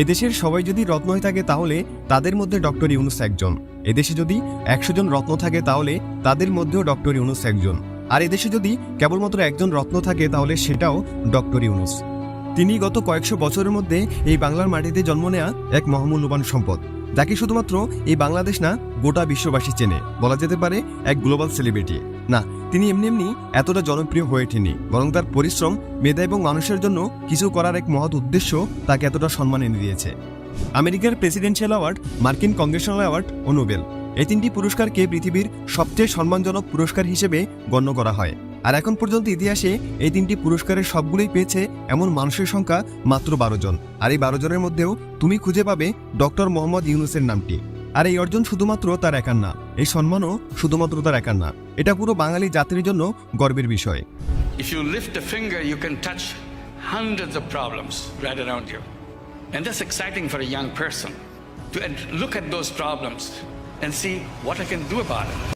এদেশের সবাই যদি রত্ন হয়ে থাকে তাহলে তাদের মধ্যে ডক্টর ইউনূস একজন। এদেশে যদি 100 জন রত্ন থাকে তাহলে তাদের মধ্যেও ডক্টর ইউনূস একজন। আর এদেশে যদি কেবলমাত্র একজন রত্ন থাকে তাহলে সেটাও ডক্টর ইউনূস। তিনি গত কয়েকশো বছরের মধ্যে এই বাংলার মাটিতে জন্ম নেয়া এক মহামূল্যবান সম্পদ, যাকে শুধুমাত্র এই বাংলাদেশ না গোটা বিশ্ববাসী চেনে। বলা যেতে পারে এক গ্লোবাল সেলিব্রিটি। না, তিনি এমনি এমনি এতটা জনপ্রিয় হয়ে ওঠেনি, বরং তার পরিশ্রম, মেধা এবং মানুষের জন্য কিছু করার এক মহৎ উদ্দেশ্য তাকে এতটা সম্মান এনে দিয়েছে। আমেরিকার প্রেসিডেন্সিয়াল অ্যাওয়ার্ড, মার্কিন কংগ্রেশনাল অ্যাওয়ার্ড ও নোবেল, এই তিনটি পুরস্কারকে পৃথিবীর সবচেয়ে সম্মানজনক পুরস্কার হিসেবে গণ্য করা হয়। আর এখন পর্যন্ত ইতিহাসে এই তিনটি পুরস্কারের সবগুলোই পেয়েছে এমন মানুষের সংখ্যা মাত্র 12 জন। আর এই 12 জনের মধ্যেও তুমি খুঁজে পাবে ডক্টর মোহাম্মদ ইউনূসের নামটি। আর এই অর্জন শুধুমাত্র তার একার না, এই সম্মানও শুধুমাত্র তার একার না, এটা পুরো বাঙালি জাতির জন্য গর্বের বিষয়। If you lift a finger, you can touch hundreds of problems right around you. And that's exciting for a young person to look at those problems and see what I can do about it.